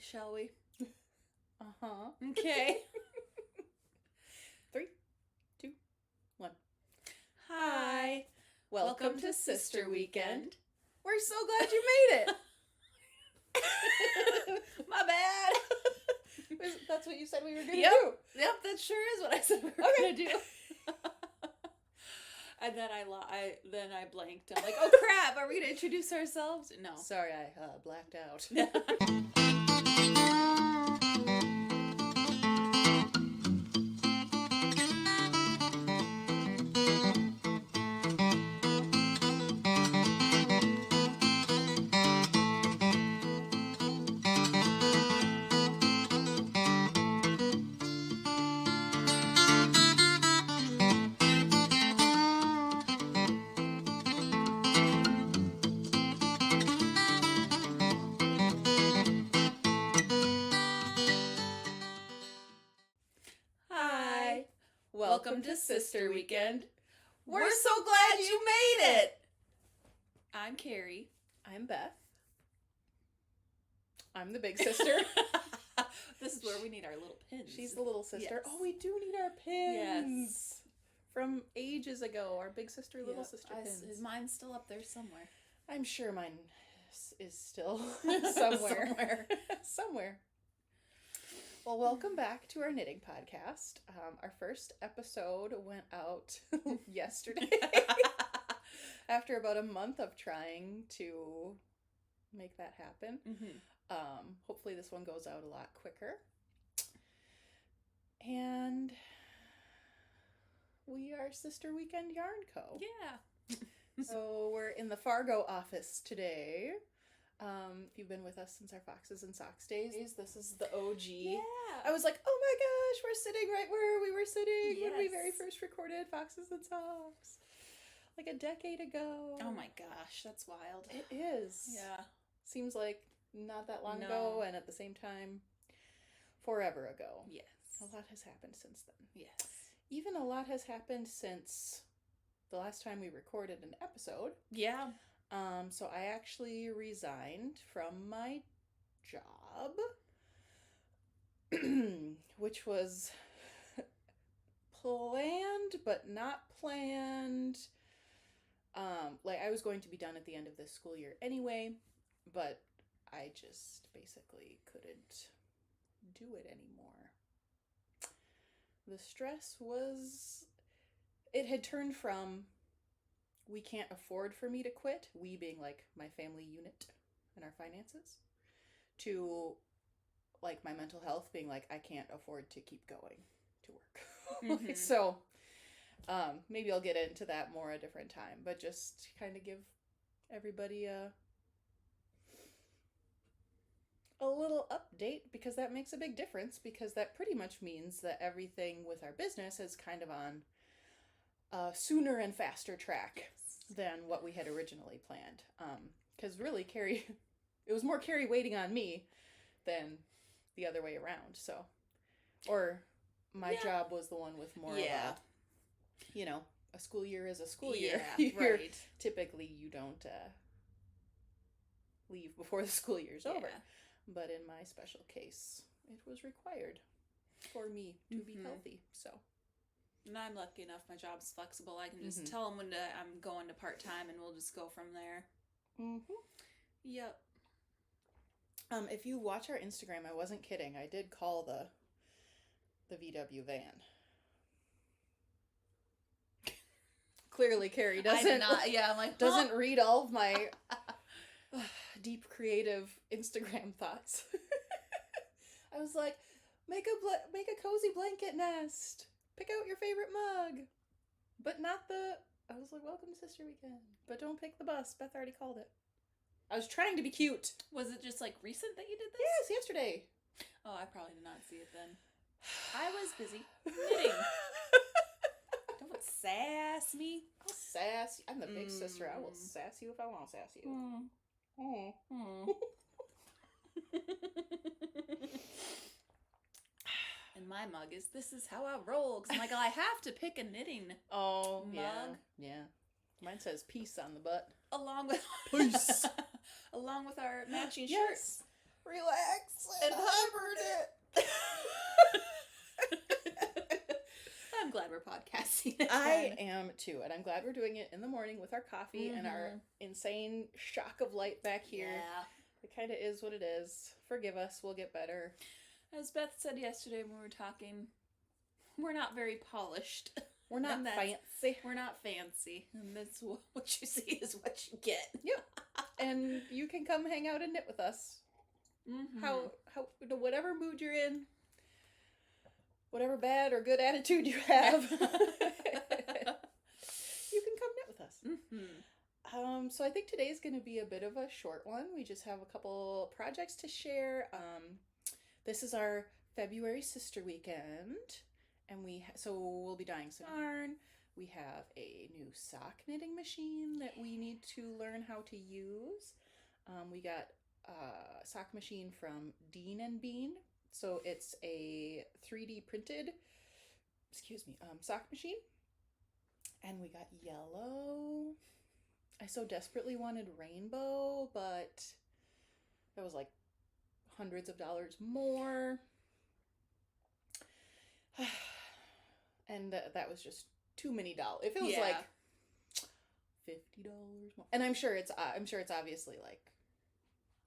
shall we? Uh-huh. Okay. 3, 2, 1. Hi. Welcome to Sister Weekend. We're so glad you made it. My bad. That's what you said we were going to Yep. do. Yep, that sure is what I said we were going to do. And then I blanked. I'm like, oh crap, are we going to introduce ourselves? No. Sorry, I blacked out. Hi. Welcome to Sister Weekend. We're so glad you made it. I'm Carrie. I'm Beth. I'm the big sister. This is where we need our little pins. She's the little sister. Yes. Oh, we do need our pins. Yes. From ages ago, our big sister, little Yep. sister Is pins. mine's still up there somewhere? I'm sure mine is still somewhere. Somewhere. Well, welcome back to our knitting podcast. Our first episode went out yesterday after about a month of trying to make that happen. Mm-hmm. Hopefully this one goes out a lot quicker. And we are Sister Weekend Yarn Co. Yeah. So we're in the Fargo office today. If you've been with us since our Foxes and Socks days, this is the OG. Yeah. I was like, oh my gosh, we're sitting right where we were sitting when we Yes. very first recorded Foxes and Socks. Like a decade ago. Oh my gosh, that's wild. It is. Yeah. Seems like not that long No. ago, and at the same time, forever ago. Yes. A lot has happened since then. Yes. Even a lot has happened since the last time we recorded an episode. Yeah. So I actually resigned from my job, which was planned but not planned. Like I was going to be done at the end of this school year anyway, but I just basically couldn't do it anymore. The stress it had turned from we can't afford for me to quit, we being like my family unit and our finances, to like my mental health being like I can't afford to keep going to work. Mm-hmm. So maybe I'll get into that more a different time, but just kind of give everybody a little update, because that makes a big difference, because that pretty much means that everything with our business is kind of on a sooner and faster track than what we had originally planned. Because really, Carrie, it was more Carrie waiting on me than the other way around. So, or my job was the one with more of a, a school year is a school year. Right. Typically, you don't leave before the school year's over. But in my special case, it was required for me to be healthy. So. And I'm lucky enough, my job's flexible. I can just tell them when I'm going to part-time and we'll just go from there. Mm-hmm. Yep. If you watch our Instagram, I wasn't kidding. I did call the VW van. Clearly, Carrie doesn't. I'm like, doesn't read all of my deep creative Instagram thoughts. I was like, make a cozy blanket nest. Pick out your favorite mug. But not I was like, welcome to Sister Weekend. But don't pick the bus. Beth already called it. I was trying to be cute. Was it just like recent that you did this? Yes, yesterday. Oh, I probably did not see it then. I was busy knitting. Don't sass me. I'll sass you. I'm the big sister. I will sass you if I want to sass you. And my mug is, this is how I roll. Because I'm like, I have to pick a knitting mug. Yeah. Mine says peace on the butt. Along with Peace. along with our matching Yes. shirts. relax and hibernate. I'm glad we're podcasting again. I am too, and I'm glad we're doing it in the morning with our coffee and our insane shock of light back here. Yeah. It kind of is what it is. Forgive us, we'll get better. As Beth said yesterday when we were talking, we're not very polished. We're not fancy. We're not fancy. And that's what you see is what you get. Yep. And you can come hang out and knit with us. Mm-hmm. How whatever mood you're in, whatever bad or good attitude you have, you can come knit with us. Mm-hmm. So I think today's going to be a bit of a short one. We just have a couple projects to share. This is our February sister weekend, and so we'll be dyeing some yarn. We have a new sock knitting machine that we need to learn how to use. We got a sock machine from Dean and Bean. So it's a 3D printed, sock machine. And we got yellow. I so desperately wanted rainbow, but that was like hundreds of dollars more. And that was just too many dollars. If it was like $50 more. And I'm sure it's obviously like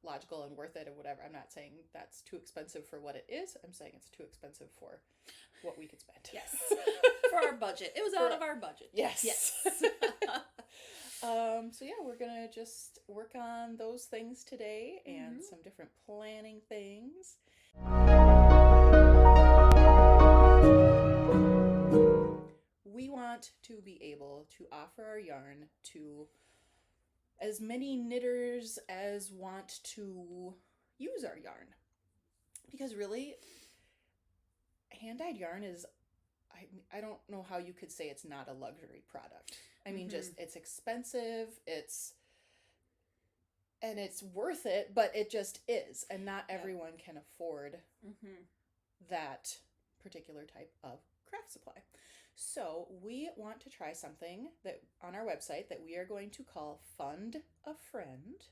logical and worth it or whatever. I'm not saying that's too expensive for what it is. I'm saying it's too expensive for what we could spend. Yes. For our budget. It was out of our budget. Yes. So yeah, we're gonna just work on those things today and some different planning things. We want to be able to offer our yarn to as many knitters as want to use our yarn. Because really, hand-dyed yarn is, I don't know how you could say it's not a luxury product. I mean, just, it's expensive, it's worth it, but it just is. And not everyone can afford that particular type of craft supply. So we want to try something that on our website that we are going to call Fund a Friend.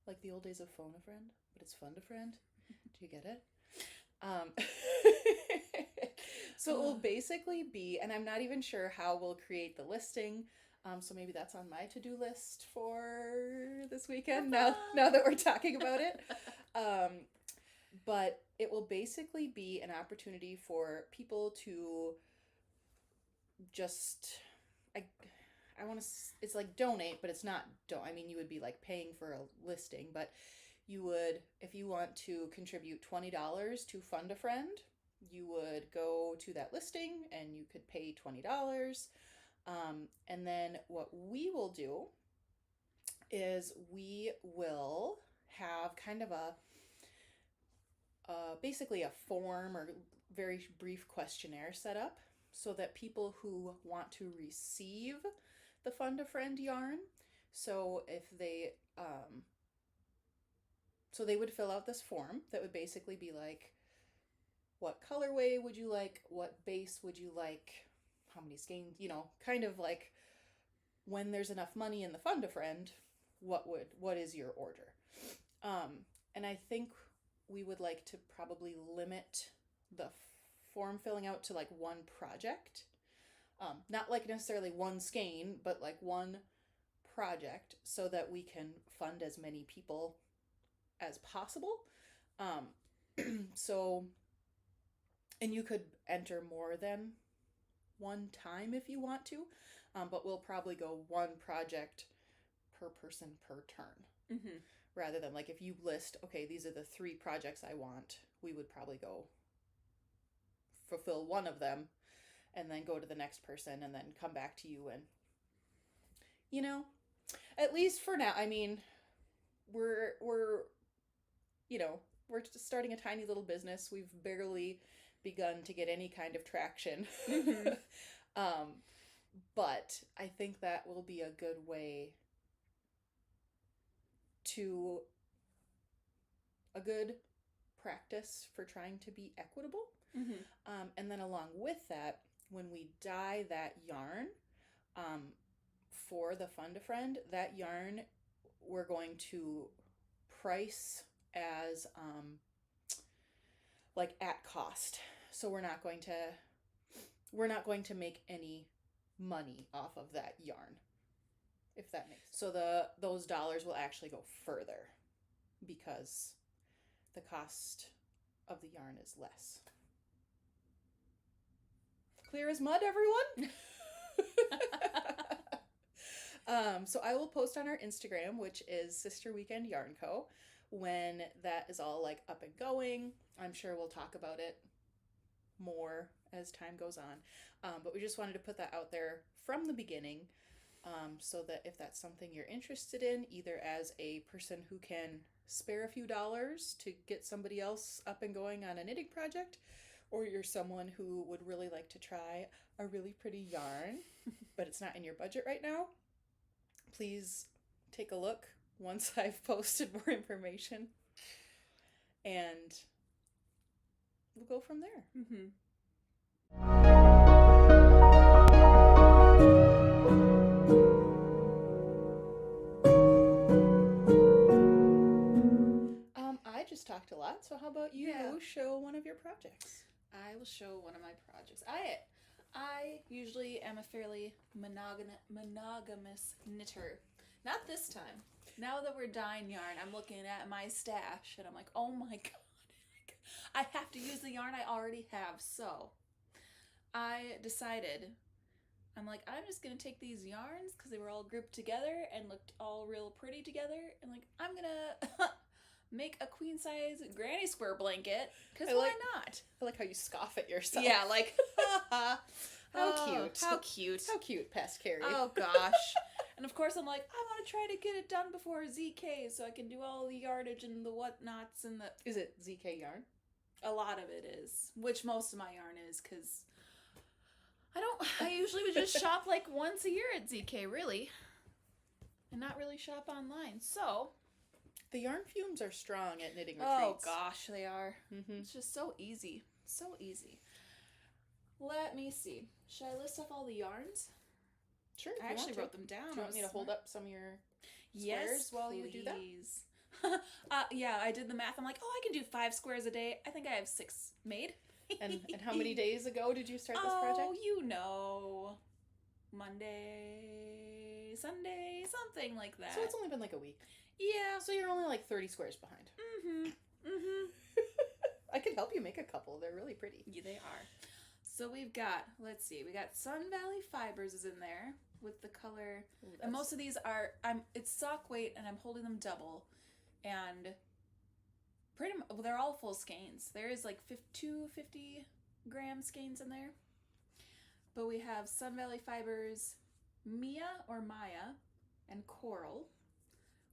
Like the old days of Phone a Friend, but it's Fund a Friend. Do you get it? So it will basically be, and I'm not even sure how we'll create the listing. So maybe that's on my to-do list for this weekend now that we're talking about it. But it will basically be an opportunity for people to just, I want to, it's like donate, but it's not, I mean, you would be like paying for a listing, but you would, if you want to contribute $20 to Fund a Friend, you would go to that listing and you could pay $20. And then what we will do is we will have kind of basically a form or very brief questionnaire set up so that people who want to receive the Fund a Friend yarn, so if they so they would fill out this form that would basically be like, what colorway would you like, what base would you like, how many skeins, kind of like when there's enough money in the Fund a Friend, what is your order? And I think we would like to probably limit the form filling out to like one project. Not like necessarily one skein, but like one project so that we can fund as many people as possible. So, and you could enter more than one time if you want to, but we'll probably go one project per person per turn. Rather than like if you list, okay, these are the 3 projects I want, we would probably go fulfill one of them and then go to the next person and then come back to you. And at least for now, I mean, we're just starting a tiny little business. We've barely begun to get any kind of traction. But I think that will be a good way to a good practice for trying to be equitable. And then along with that, when we dye that yarn for the Fund a Friend, that yarn we're going to price as like at cost. So we're not going to make any money off of that yarn, if that makes sense. So those dollars will actually go further because the cost of the yarn is less. Clear as mud, everyone? So I will post on our Instagram, which is Sister Weekend Yarn Co. When that is all like up and going. I'm sure we'll talk about it more as time goes on. But we just wanted to put that out there from the beginning, so that if that's something you're interested in, either as a person who can spare a few dollars to get somebody else up and going on a knitting project, or you're someone who would really like to try a really pretty yarn, but it's not in your budget right now, please take a look once I've posted more information, and we'll go from there. Mm-hmm. I just talked a lot, so how about you show one of your projects? I will show one of my projects. I usually am a fairly monogamous knitter. Not this time. Now that we're dyeing yarn, I'm looking at my stash and I'm like, oh my god, I have to use the yarn I already have. So I decided, I'm like, I'm just going to take these yarns because they were all grouped together and looked all real pretty together. And like, I'm going to make a queen size granny square blanket because why not? I like how you scoff at yourself. Yeah, like, how cute. How cute. How cute, past Carrie. Oh gosh. And of course I'm like, I want to try to get it done before ZK so I can do all the yardage and the whatnots and the... Is it ZK yarn? A lot of it is, which most of my yarn is, because I usually would just shop like once a year at ZK, really, and not really shop online. So the yarn fumes are strong at knitting oh retreats. gosh, they are. Mm-hmm. It's just so easy. So easy. Let me see. Should I list off all the yarns? Sure. I actually wrote them down. Do you want me to hold up some of your squares while you do that? Yeah, I did the math. I'm like, oh, I can do 5 squares a day. I think I have 6 made. and how many days ago did you start this project? Oh, you know, Monday, Sunday, something like that. So it's only been like a week. Yeah. So you're only like 30 squares behind. Mm-hmm. Mm-hmm. I can help you make a couple. They're really pretty. Yeah, they are. So we've got, let's see, we got Sun Valley Fibers is in there with the color. Ooh, and most of these are, it's sock weight and I'm holding them double. And pretty much, they're all full skeins. There is like 2 50-gram skeins in there. But we have Sun Valley Fibers, Mia or Maya, and Coral.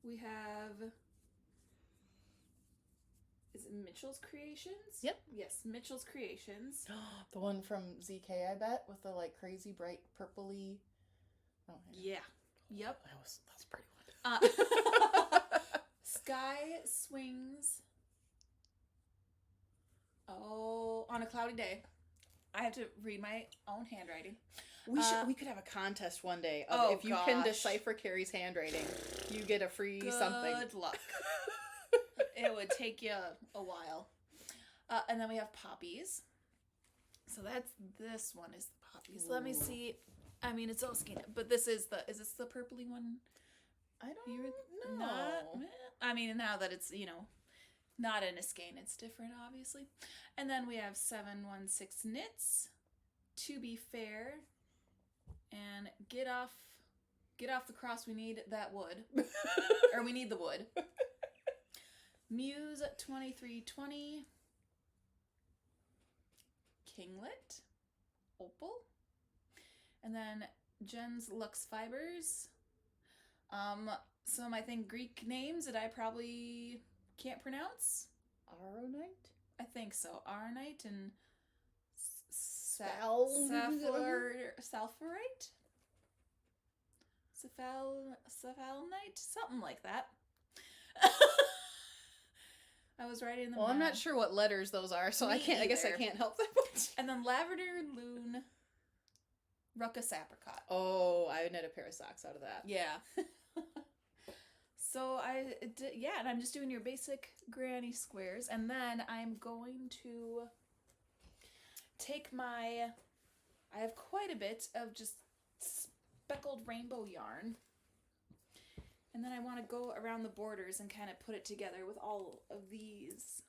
We have, is it Mitchell's Creations? Yep. Yes, Mitchell's Creations. The one from ZK, I bet, with the like crazy bright purpley. Oh, yeah. Yep. That's a pretty one. Sky Swings. Oh, on a cloudy day. I have to read my own handwriting. We could have a contest one day of if you can decipher Carrie's handwriting, you get a free something. Good luck. It would take you a while. And then we have poppies. So this one is the poppies. Ooh. Let me see. I mean, it's all skein, but is this the purpley one? I don't know. I mean, now that it's, not in a skein, it's different, obviously. And then we have 716 knits, To Be Fair, and get off the cross, we need that wood. Or we need the wood. Muse 2320, Kinglet, Opal, and then Jen's Lux Fibers. Some, I think, Greek names that I probably can't pronounce. Aronite? I think so. Aronite and Sapphirite? Cephalonite? Something like that. I was writing them down. I'm not sure what letters those are, so I guess I can't help that much. And then Lavender Loon Ruckus Apricot. Oh, I would knit a pair of socks out of that. Yeah. So and I'm just doing your basic granny squares, and then I'm going to take I have quite a bit of just speckled rainbow yarn, and then I want to go around the borders and kind of put it together with all of these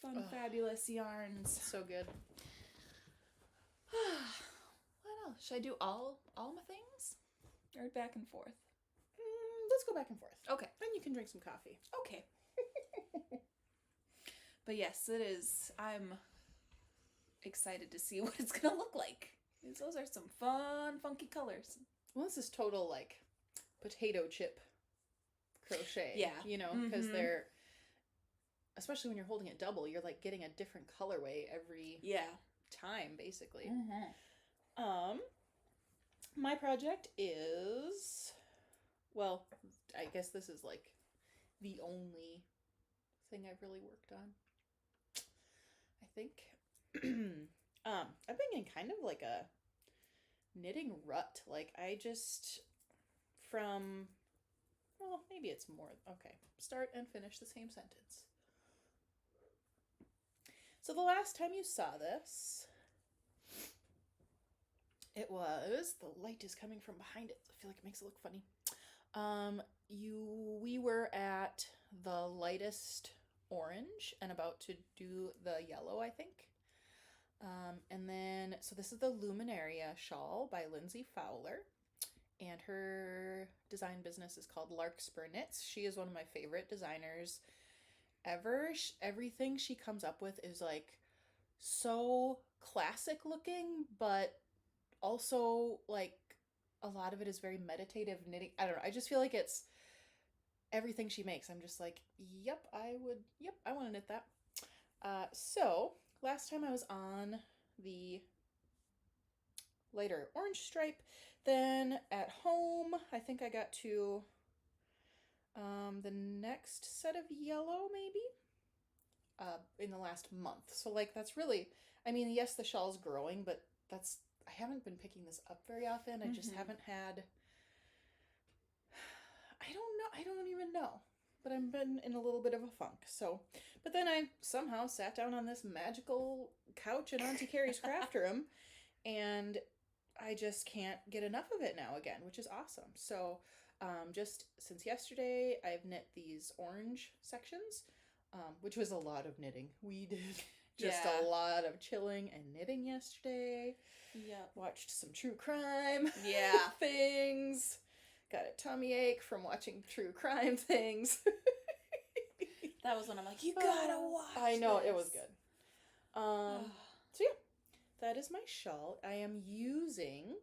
fun, fabulous yarns. So good. What else? Should I do all my things? Or back and forth? Let's go back and forth. Okay. Then you can drink some coffee. Okay. But yes, it is. I'm excited to see what it's going to look like. Those are some fun, funky colors. Well, this is total, like, potato chip crochet. Yeah. You know, because they're, especially when you're holding it double, you're, like, getting a different colorway every time, basically. My project is, well, I guess this is, like, the only thing I've really worked on, I think. I've been in kind of like a knitting rut. Like, I just, well, maybe it's more, okay, start and finish the same sentence. So the last time you saw this, it was, the light is coming from behind it. I feel like it makes it look funny. We were at the lightest orange and about to do the yellow, I think. And then, so this is the Luminaria shawl by Lindsey Fowler, and her design business is called Larkspur Knits. She is one of my favorite designers ever. Everything she comes up with is like so classic looking, but also like a lot of it is very meditative knitting. I don't know. I just feel like it's everything she makes. I'm just like, I want to knit that. So last time I was on the lighter orange stripe. Then at home, I think I got to the next set of yellow, maybe, in the last month. So, like, that's really, I mean, yes, the shawl's growing, but I haven't been picking this up very often. I just haven't had, I don't even know. But I've been in a little bit of a funk. So, but then I somehow sat down on this magical couch in Auntie Carrie's craft room, and I just can't get enough of it now again, which is awesome. So, just since yesterday, I've knit these orange sections, which was a lot of knitting. We did just a lot of chilling and knitting yesterday. Yeah. Watched some true crime things. Got a tummy ache from watching true crime things. That was when I'm like, you gotta watch I know, this. it was good. So yeah, that is my shawl. I am using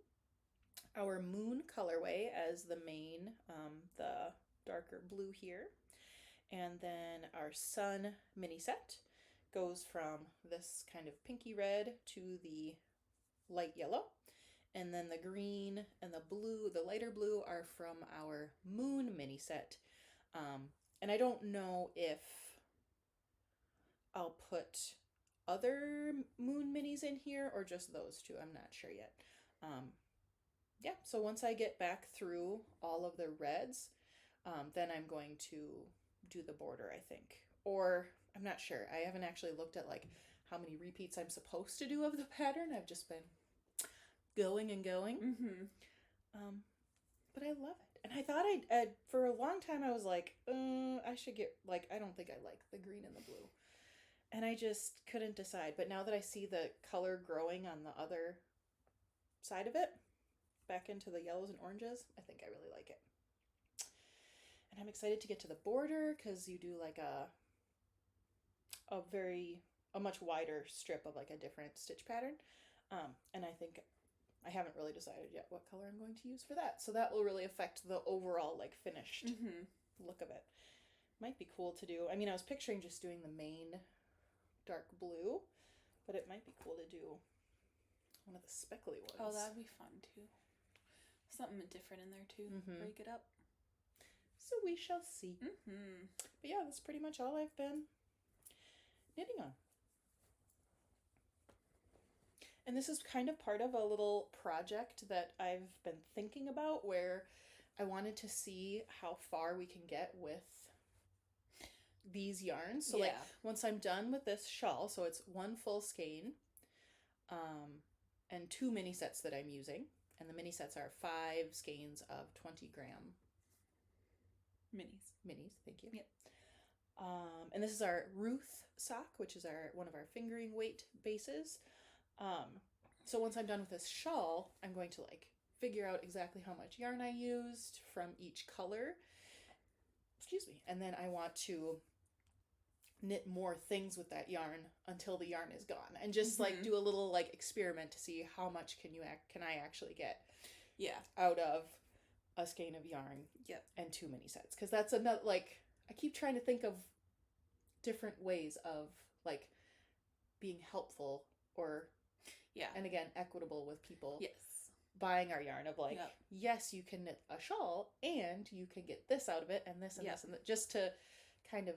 our moon colorway as the main, the darker blue here. And then our sun mini set goes from this kind of pinky red to the light yellow. And then the green and the blue, the lighter blue, are from our moon mini set. And I don't know if I'll put other moon minis in here or just those two. I'm not sure yet. Yeah, so once I get back through all of the reds, then I'm going to do the border, I think. Or, I'm not sure. I haven't actually looked at like how many repeats I'm supposed to do of the pattern. I've just been going and going. But I love it. And I thought for a long time I was like, I should get, like, I don't think I like the green and the blue. And I just couldn't decide. But now that I see the color growing on the other side of it, back into the yellows and oranges, I think I really like it. And I'm excited to get to the border because you do like a much wider strip of like a different stitch pattern. And I think I haven't really decided yet what color I'm going to use for that. So that will really affect the overall like finished look of it. Might be cool to do. I mean, I was picturing just doing the main dark blue, but it might be cool to do one of the speckly ones. Oh, that'd be fun too. Something different in there too. Break it up. So we shall see. But yeah, that's pretty much all I've been knitting on. And this is kind of part of a little project that I've been thinking about where I wanted to see how far we can get with these yarns. So like once I'm done with this shawl, so it's one full skein, and 2 mini sets that I'm using, and the mini sets are 5 skeins of 20-gram minis. Thank you. Yep. And this is our Ruth Sock, which is one of our fingering weight bases. So once I'm done with this shawl, I'm going to like figure out exactly how much yarn I used from each color. Excuse me. And then I want to knit more things with that yarn until the yarn is gone, and just like do a little like experiment to see how much can I actually get out of a skein of yarn and 2 mini sets, because that's another, like, I keep trying to think of different ways of like being helpful or and again equitable with people buying our yarn, of like yes, you can knit a shawl and you can get this out of it and this and this and that, just to kind of,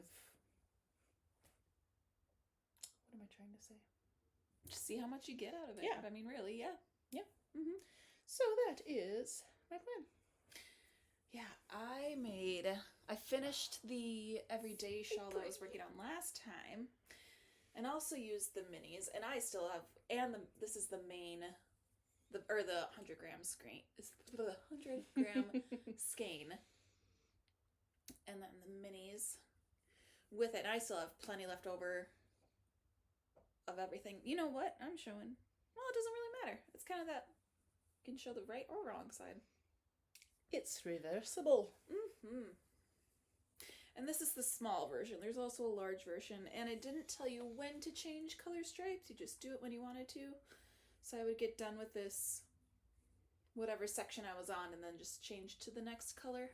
what am I trying to say? Just see how much you get out of it. Yeah. I mean, really, So that is my plan. Yeah, I finished the everyday shawl that I was working on last time, and also used the minis, and I still have, this is the main, the 100-gram skein, the 100-gram skein, and then the minis with it, and I still have plenty left over of everything. You know what? I'm showing, well, it doesn't really matter. It's kind of that, you can show the right or wrong side. It's reversible. And this is the small version. There's also a large version, and it didn't tell you when to change color stripes. You just do it when you wanted to. So I would get done with this, whatever section I was on, and then just change to the next color.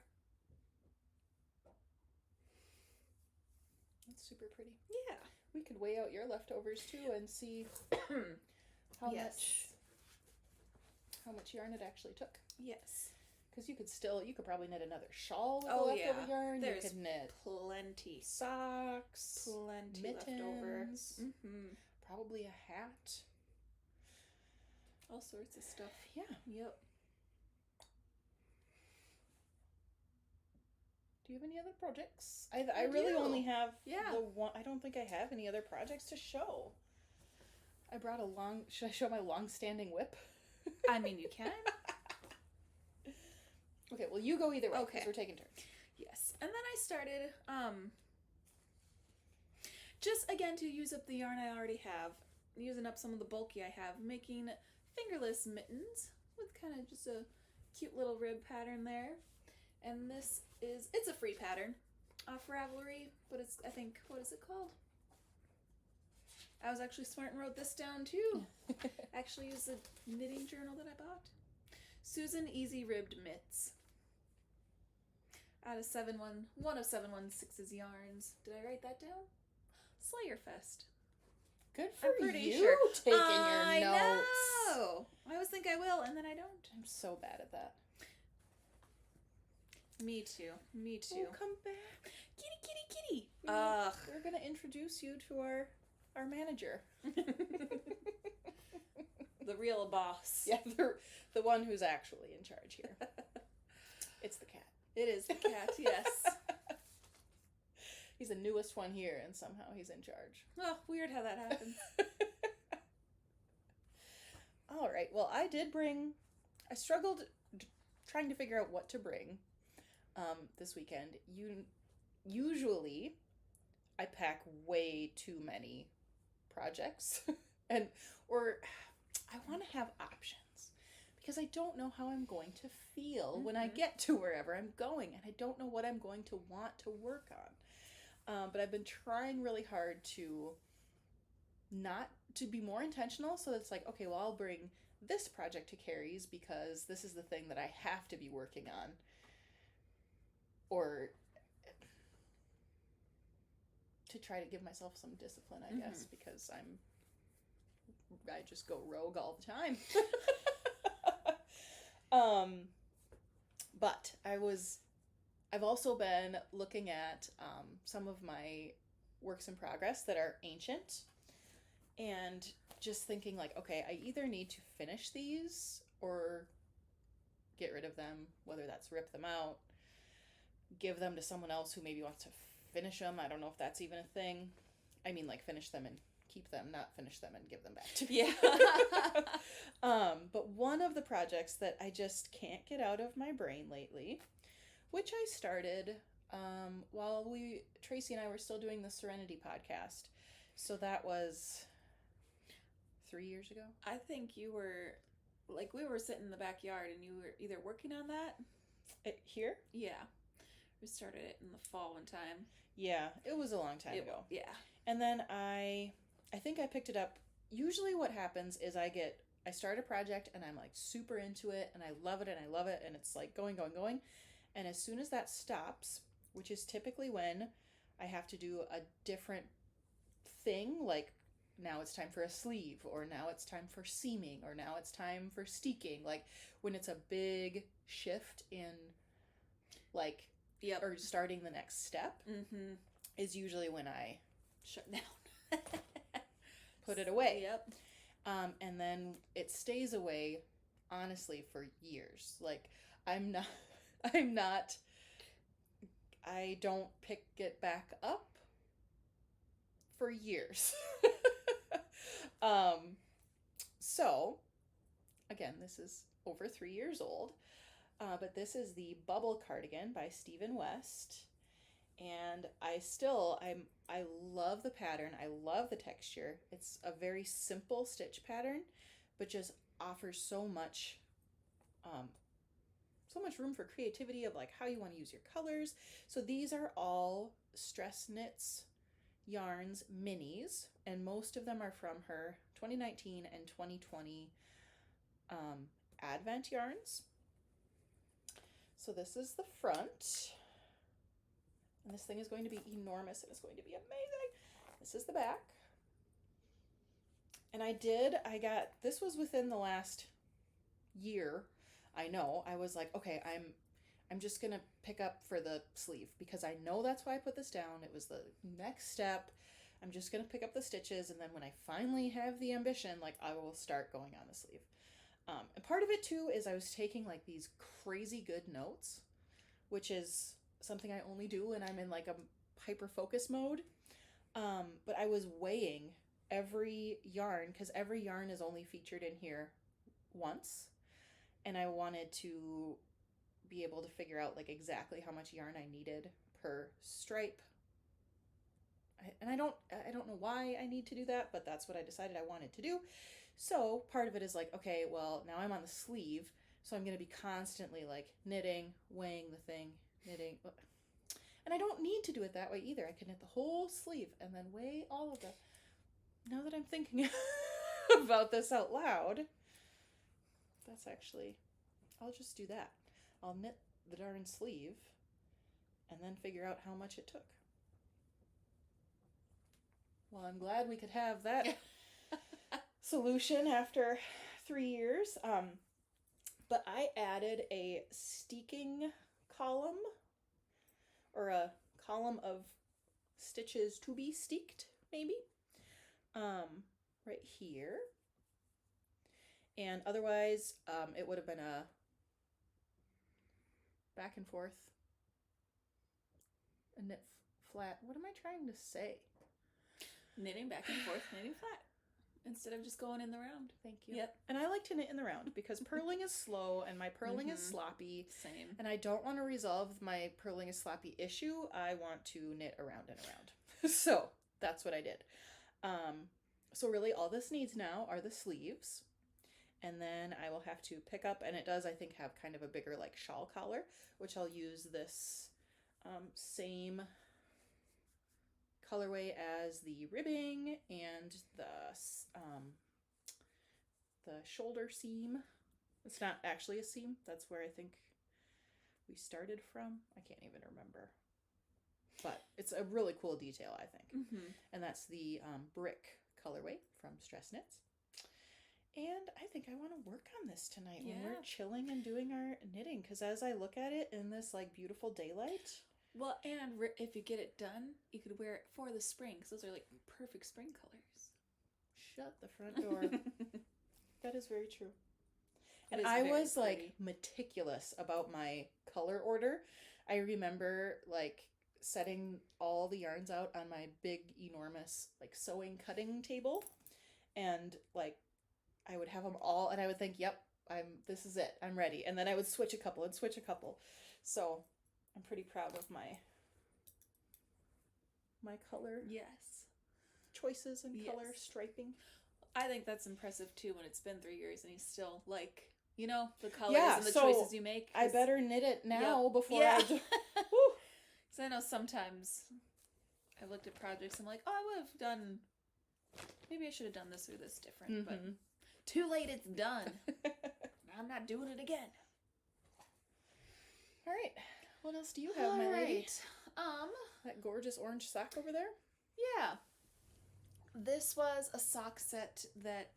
That's super pretty. Yeah. We could weigh out your leftovers too and see how much yarn it actually took. Yes. Because you could probably knit another shawl with the leftover yarn. There's you could knit plenty. Socks. Plenty mittens, left over. Probably a hat. All sorts of stuff. Yeah. Yep. Do you have any other projects? I really only have the one. I don't think I have any other projects to show. I brought should I show my long-standing whip? I mean, you can. Okay, well, you go either way, Okay. because we're taking turns. Yes. And then I started, just again to use up the yarn I already have, using up some of the bulky I have, making fingerless mittens with kind of just a cute little rib pattern there. And it's a free pattern off Ravelry, but it's, I think, what is it called? I was actually smart and wrote this down too. Actually used the knitting journal that I bought. Susan Easy Ribbed Mitts. Out of one of 716's yarns. Did I write that down? Slayerfest. Good for I'm pretty you sure. taking your notes. I know. I always think I will, and then I don't. I'm so bad at that. Me too. Oh, come back. Kitty. We're going to introduce you to our manager. The real boss. Yeah, the one who's actually in charge here. It's the cat. It is the cat, yes. He's the newest one here, and somehow he's in charge. Oh, weird how that happens. All right, well, I struggled trying to figure out what to bring this weekend. Usually, I pack way too many projects, or I want to have options. Because I don't know how I'm going to feel when I get to wherever I'm going, and I don't know what I'm going to want to work on. But I've been trying really hard to be more intentional, so that it's like, okay, well, I'll bring this project to Carrie's because this is the thing that I have to be working on. Or to try to give myself some discipline, I guess, because I just go rogue all the time. But I've also been looking at some of my works in progress that are ancient, and just thinking like, okay, I either need to finish these or get rid of them, whether that's rip them out, give them to someone else who maybe wants to finish them. I don't know if that's even a thing. I mean, like, finish them and keep them, not finish them and give them back to me. Yeah. But one of the projects that I just can't get out of my brain lately, which I started while Tracy and I were still doing the Serenity podcast. So that was 3 years ago. I think you were, like, we were sitting in the backyard and you were either working on that. Here? Yeah. We started it in the fall one time. Yeah, it was a long time ago. Yeah. And then I think I picked it up. Usually what happens is I start a project and I'm like super into it and I love it and it's like going. And as soon as that stops, which is typically when I have to do a different thing, like now it's time for a sleeve, or now it's time for seaming, or now it's time for steeking, like when it's a big shift in like, yep, or starting the next step, mm-hmm, is usually when I shut down. put it away. Yep. And then it stays away, honestly, for years. Like, I don't pick it back up for years. So, again, this is over 3 years old, but this is the Bubble Cardigan by Stephen West. And I love the pattern. I love the texture. It's a very simple stitch pattern, but just offers so much room for creativity of like how you want to use your colors. So these are all Stress Knits yarns minis, and most of them are from her 2019 and 2020 Advent yarns. So this is the front. And this thing is going to be enormous and it's going to be amazing. This is the back. And this was within the last year. I know. I was like, okay, I'm just going to pick up for the sleeve because I know that's why I put this down. It was the next step. I'm just going to pick up the stitches, and then when I finally have the ambition, like, I will start going on the sleeve. And part of it too is I was taking like these crazy good notes, which is something I only do when I'm in like a hyper focus mode. But I was weighing every yarn because every yarn is only featured in here once, and I wanted to be able to figure out like exactly how much yarn I needed per stripe. And I don't know why I need to do that, but that's what I decided I wanted to do. So part of it is like, okay, well, now I'm on the sleeve, so I'm going to be constantly like knitting, weighing the thing, knitting. And I don't need to do it that way either. I can knit the whole sleeve and then weigh all of the... Now that I'm thinking about this out loud, that's actually... I'll just do that. I'll knit the darn sleeve and then figure out how much it took. Well, I'm glad we could have that solution after 3 years. But I added a steeking column, or a column of stitches to be steeked, maybe, right here. And otherwise, it would have been a back and forth, a knit flat. What am I trying to say? Knitting back and forth, knitting flat, instead of just going in the round. Thank you. Yep. And I like to knit in the round because purling is slow and my purling is sloppy. Same. And I don't want to resolve my purling is sloppy issue. I want to knit around and around. So that's what I did. So really all this needs now are the sleeves. And then I will have to pick up, and it does, I think, have kind of a bigger like shawl collar, which I'll use this same colorway as the ribbing and the shoulder seam. It's not actually a seam. That's where I think we started from. I can't even remember. But it's a really cool detail, I think. Mm-hmm. And that's the brick colorway from Stress Knits. And I think I want to work on this tonight when we're chilling and doing our knitting, because as I look at it in this like beautiful daylight. Well, and if you get it done, you could wear it for the spring, because those are like perfect spring colors. Shut the front door. That is very true. And is I very was like pretty. meticulous about my color order. I remember like setting all the yarns out on my big, enormous like sewing cutting table, and like I would have them all, and I would think, "Yep, this is it. I'm ready." And then I would switch a couple and switch a couple. So I'm pretty proud of my color Yes. choices and color Yes. striping. I think that's impressive too when it's been 3 years and he's still like, you know, the colors Yeah, and the so choices you make. I better knit it now before Yeah. I do. Because I know sometimes I've looked at projects and I'm like, oh, I would have done, maybe I should have done this or this different, but too late, it's done. I'm not doing it again. All right. What else do you have, my lady? Right. That gorgeous orange sock over there? Yeah. This was a sock set that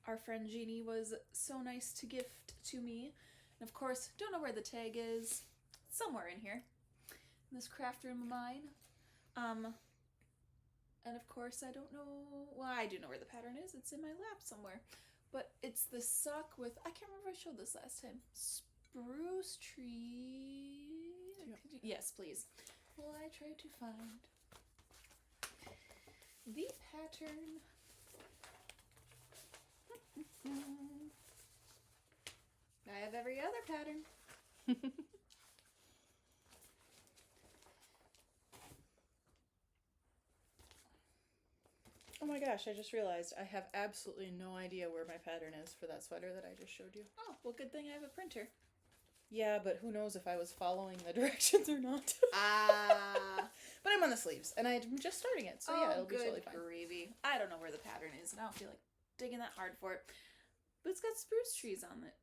our friend Jeannie was so nice to gift to me. And of course, don't know where the tag is. Somewhere in here. In this craft room of mine. And of course, I don't know... Well, I do know where the pattern is. It's in my lap somewhere. But it's the sock with... I can't remember if I showed this last time. Spruce tree... Yes, please. Well, I try to find the pattern. I have every other pattern. Oh my gosh, I just realized I have absolutely no idea where my pattern is for that sweater that I just showed you. Oh, well, good thing I have a printer. Yeah, but who knows if I was following the directions or not. But I'm on the sleeves, and I'm just starting it, so yeah, it'll be totally fine. Gravy. I don't know where the pattern is, and I don't feel like digging that hard for it. But it's got spruce trees on it.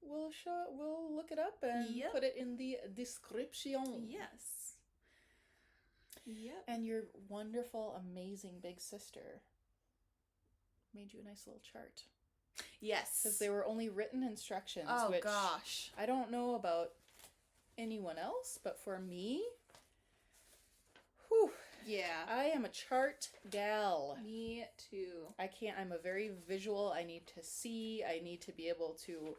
We'll look it up and put it in the description. Yes. Yep. And your wonderful, amazing big sister made you a nice little chart. Yes. Because they were only written instructions. Oh, which gosh. I don't know about anyone else, but for me, whew. Yeah. I am a chart gal. Me too. I'm a very visual. I need to see. I need to be able to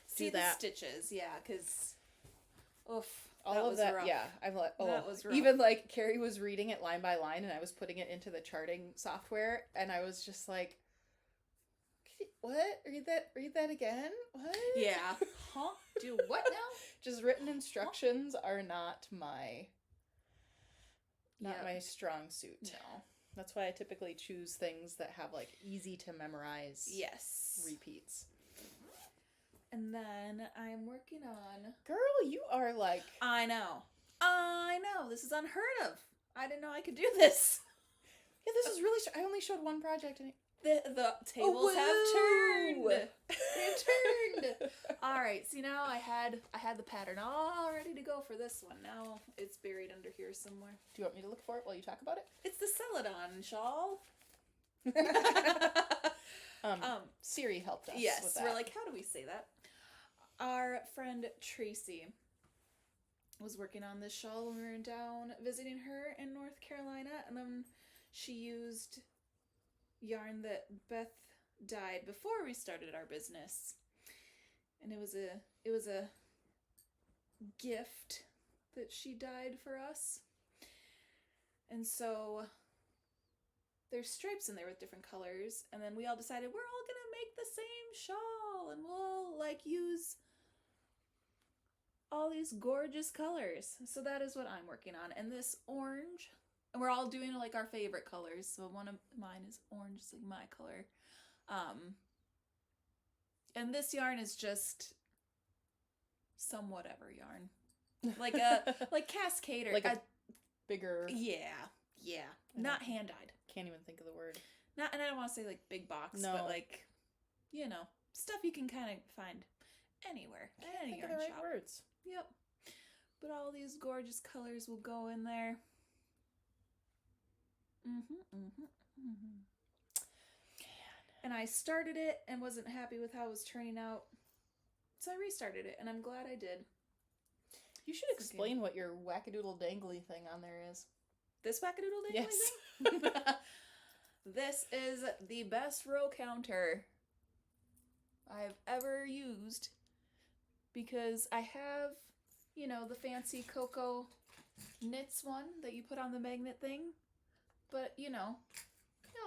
see the stitches. Yeah, because, oof. All of that, rough. yeah. I'm like, oh, that was rough. Even like Carrie was reading it line by line, and I was putting it into the charting software, and I was just like, "What? Read that again? What? Yeah. Huh? Do what now?" Just written instructions are not my strong suit. No. That's why I typically choose things that have like easy to memorize. Yes. Repeats. And then I'm working on... Girl, you are like... I know. This is unheard of. I didn't know I could do this. Yeah, this is really... I only showed one project. And the tables have turned. They've turned. All right. See, now I had the pattern all ready to go for this one. Now it's buried under here somewhere. Do you want me to look for it while you talk about it? It's the Celadon shawl. Siri helped us yes, with that. We're like, how do we say that? Our friend Tracy was working on this shawl when we were down visiting her in North Carolina, and then she used yarn that Beth dyed before we started our business, and it was a gift that she dyed for us, and so there's stripes in there with different colors, and then we all decided we're all gonna make the same shawl, and we'll like use all these gorgeous colors. So that is what I'm working on. And this orange, and we're all doing like our favorite colors. So one of mine is orange, it's like my color. And this yarn is just some whatever yarn. Like a like Cascader. Like a bigger... Yeah. Not hand-dyed. Can't even think of the word. Not, and I don't want to say like big box, No. but like, you know, stuff you can kind of find anywhere. Can't think of the right words. Yep. But all these gorgeous colors will go in there. And I started it and wasn't happy with how it was turning out. So I restarted it, and I'm glad I did. You should explain what your wackadoodle dangly thing on there is. This wackadoodle dangly Yes. thing? This is the best row counter I've ever used because I have, the fancy Cocoa Knits one that you put on the magnet thing. But, you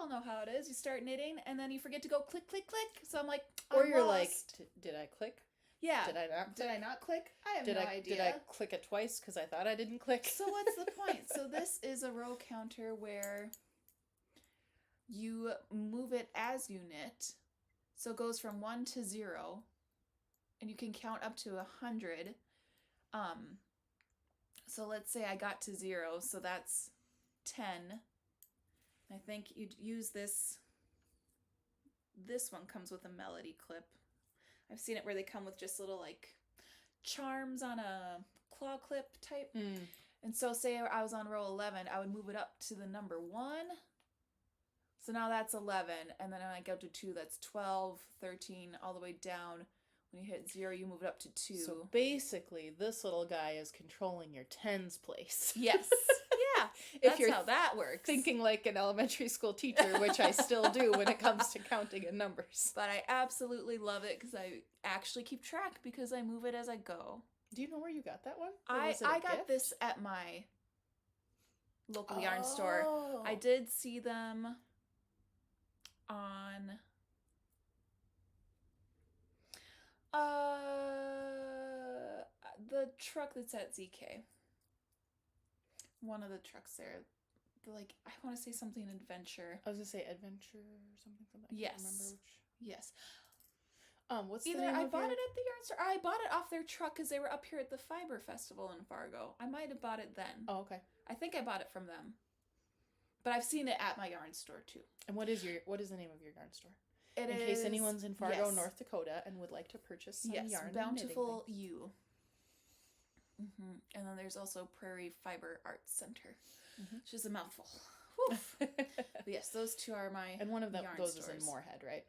all know how it is. You start knitting and then you forget to go click, click, click. So I'm like, Or I'm you're lost. like, did I click? Yeah. Did I not? Did I not click? I have no idea. Did I click it twice because I thought I didn't click? So what's the point? So this is a row counter where you move it as you knit. So it goes from 1 to 0. And you can count up to 100. So let's say I got to 0. So that's 10. I think you'd use this. This one comes with a melody clip. I've seen it where they come with just little like charms on a claw clip type. And so say I was on row 11, I would move it up to the number 1. So now that's 11. And then when I go to 2, that's 12, 13, all the way down. When you hit 0, you move it up to 2. So basically, this little guy is controlling your tens place. Yes. Yeah. If That's you're how that works. Thinking like an elementary school teacher, which I still do when it comes to counting in numbers. But I absolutely love it because I actually keep track because I move it as I go. Do you know where you got that one? Or I was it a got gift? this at my local yarn store. I did see them on the truck that's at ZK. One of the trucks there. Like, I want to say something adventure. I was gonna say adventure or something. I Yes. can't remember which. Yes. What's Either the name I of bought your... it at the yarn store, or I bought it off their truck because they were up here at the Fiber Festival in Fargo. I might have bought it then. Oh, okay. I think I bought it from them. But I've seen it at my yarn store too. And what is the name of your yarn store? It in is, case anyone's in Fargo, yes. North Dakota, and would like to purchase some Yes, yarn. Bountiful You. And then there's also Prairie Fiber Arts Center, which is a mouthful. But yes, those two are my And one of them, yarn those stores. is in Moorhead, right?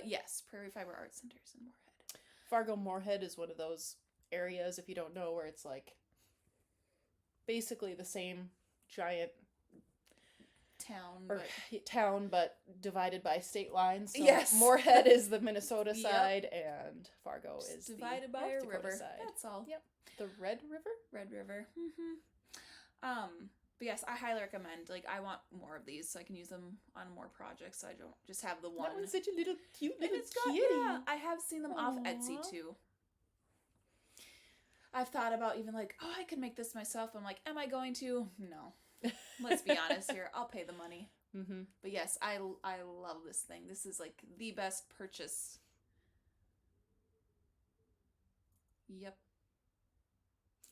Yes, Prairie Fiber Arts Center is in Moorhead. Fargo Moorhead is one of those areas, if you don't know, where it's like basically the same giant town, but divided by state lines. So yes, Moorhead is the Minnesota side, and Fargo is divided the by North a Dakota river. side. That's all. Yep, the Red River. Red River. But yes, I highly recommend. Like, I want more of these so I can use them on more projects. So I don't just have the one. That one's such a little cute And little it's got, kitty. yeah, I have seen them off Etsy too. I've thought about even like, oh, I could make this myself. I'm like, am I going to? No. Let's be honest here. I'll pay the money. But yes, I love this thing. This is like the best purchase. Yep.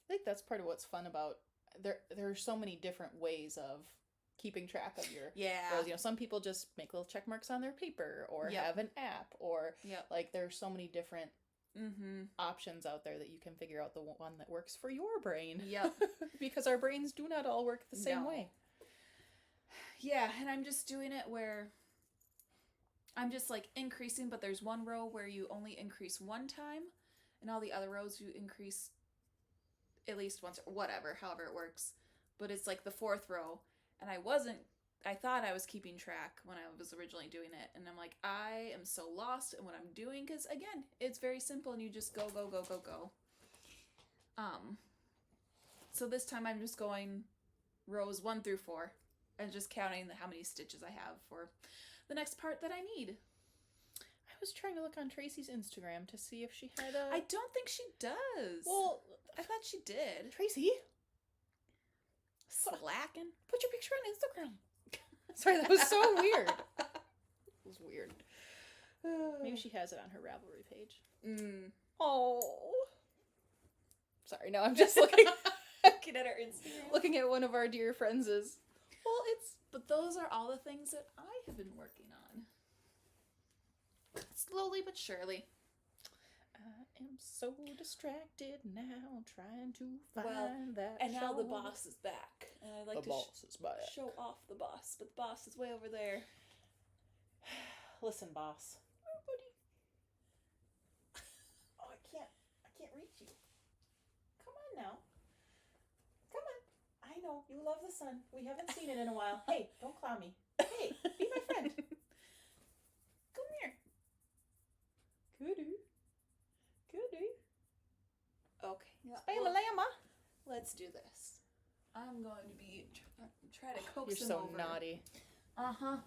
I think that's part of what's fun about there are so many different ways of keeping track of your rows. You know, some people just make little check marks on their paper or have an app or like there's so many different options out there that you can figure out the one that works for your brain. Yep. Because our brains do not all work the same way. Yeah, and I'm just doing it where I'm just like increasing, but there's one row where you only increase one time and all the other rows you increase at least once or whatever, however it works. But it's like the 4th row, and I thought I was keeping track when I was originally doing it, and I'm like, I am so lost in what I'm doing, because again, it's very simple, and you just go, go, go, go, go. So this time I'm just going rows 1 through 4, and just counting how many stitches I have for the next part that I need. I was trying to look on Tracy's Instagram to see if she had a... I don't think she does. Well, I thought she did. Tracy? Slacking. Put your picture on Instagram. Sorry, that was so weird. It was weird. Maybe she has it on her Ravelry page. Oh. Sorry, no, I'm just looking At her Instagram. Looking at one of our dear friends' But those are all the things that I have been working on. Slowly but surely. I am so distracted now, trying to find that and now the shawl. boss is back. And I'd like The to boss is back. show off the boss, but the boss is way over there. Listen, boss. Oh, I can't reach you. Come on now. Come on. I know. You love the sun. We haven't seen it in a while. Hey, don't clown me. Hey, be my friend. Come here. Goody. Goody. Okay. Yeah, Spam-a-llama. let's do this. I'm going to be try to coax You're him so over. naughty. Uh-huh.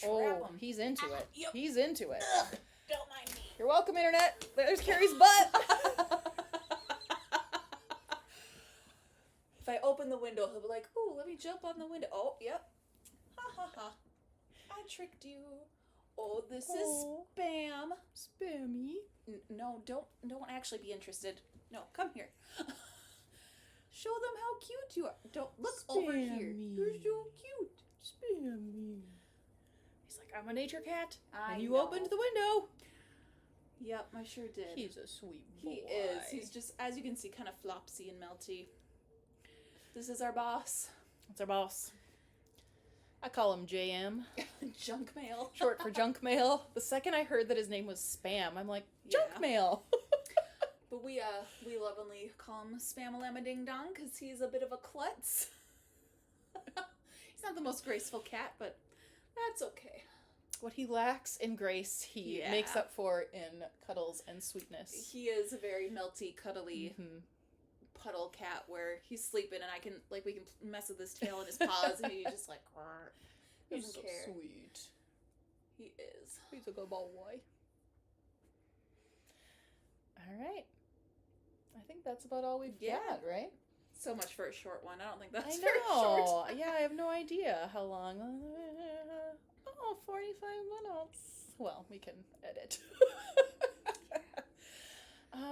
Oh, Trap him. he's into it. Yep. He's into it. Ugh, don't mind me. You're welcome, Internet. There's Carrie's butt. If I open the window, he'll be like, "Ooh, let me jump on the window." Oh, yep. Ha ha ha. I tricked you. Oh, this is spam. Spammy. No, don't actually be interested. No, come here. Show them how cute you are. Don't look over here. Spammy. You're so cute. Spammy. He's like, I'm a nature cat. I And you know. opened the window. Yep, I sure did. He's a sweet boy. He is. He's just, as you can see, kind of flopsy and melty. This is our boss. That's our boss. I call him JM. Junk mail. Short for junk mail. The second I heard that his name was Spam, I'm like, junk Yeah. mail. But we lovingly call him Spam-a-llama Ding Dong because he's a bit of a klutz. He's not the most graceful cat, but that's okay. What he lacks in grace, he Yeah. makes up for in cuddles and sweetness. He is a very melty, cuddly Mhm. puddle cat where he's sleeping and we can mess with his tail and his paws and he's just like, "Grr." He's Doesn't so care. sweet. He is. He's a good boy. All right. I think that's about all we've Yeah. got, right? So much for a short one. I don't think that's I very short. know. Yeah, I have no idea how long. Oh, 45 minutes. Well, we can edit.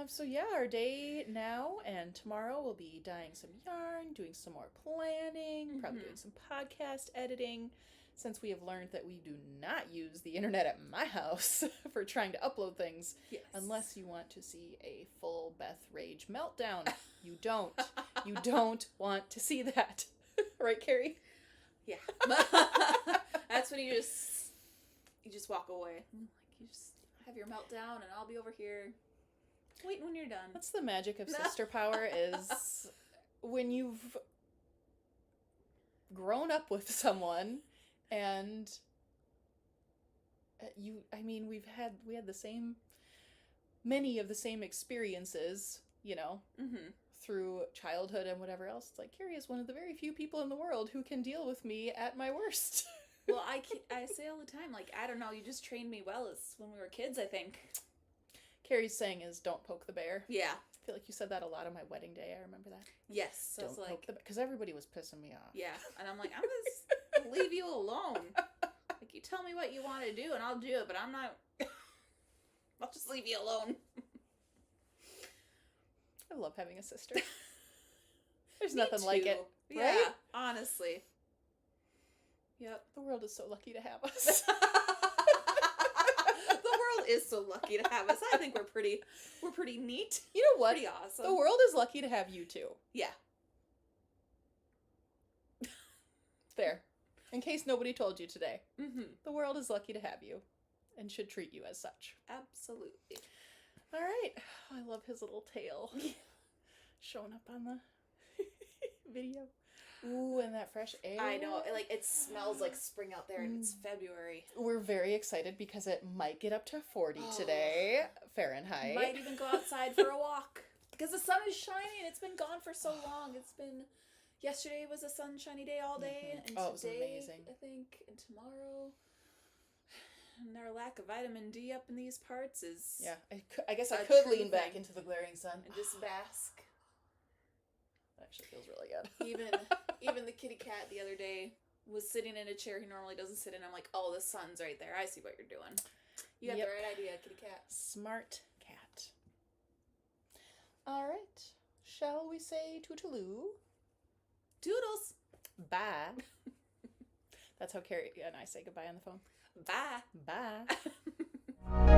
So yeah, our day now and tomorrow will be dyeing some yarn, doing some more planning, probably doing some podcast editing, since we have learned that we do not use the internet at my house for trying to upload things, Yes. unless you want to see a full Beth rage meltdown. You don't. You don't want to see that. Right, Carrie? Yeah. That's when you just walk away. You just have your meltdown and I'll be over here waiting when you're done. That's the magic of sister power, is when you've grown up with someone and we had many of the same experiences, through childhood and whatever else. It's like, Carrie is one of the very few people in the world who can deal with me at my worst. Well, I say all the time, like, I don't know, you just trained me well as when we were kids, I think. Carrie's saying is, don't poke the bear. Yeah. I feel like you said that a lot on my wedding day. I remember that. Yes. So Don't it's like, poke the bear. Because everybody was pissing me off. yeah. And I'm like, I'm just leave you alone. Like, you tell me what you want to do and I'll do it, but I'm not, I'll just leave you alone. I love having a sister. There's Me nothing like too. it. Yeah, Right? honestly. Yep. The world is so lucky to have us. The world is so lucky to have us. I think we're pretty neat. You know what? Pretty awesome. The world is lucky to have you too. Yeah. There. In case nobody told you today. Mm-hmm. The world is lucky to have you and should treat you as such. Absolutely. All right. I love his little tail showing up on the video. Ooh, and that fresh air. I know. It smells like spring out there, and it's February. We're very excited because it might get up to 40 today, Fahrenheit. Might even go outside for a walk because the sun is shining. It's been gone for so long. Yesterday was a sunshiny day all day, and Oh, it was today, amazing. I think, and tomorrow. And our lack of vitamin D up in these parts is Yeah, I guess I a could true lean back thing. into the glaring sun. and just bask. That actually feels really good. Even the kitty cat the other day was sitting in a chair he normally doesn't sit in. I'm like, oh, the sun's right there. I see what you're doing. You have Yep. the right idea, kitty cat. Smart cat. All right. Shall we say tootaloo? Toodles. Bye. That's how Carrie and I say goodbye on the phone. Bye. Bye.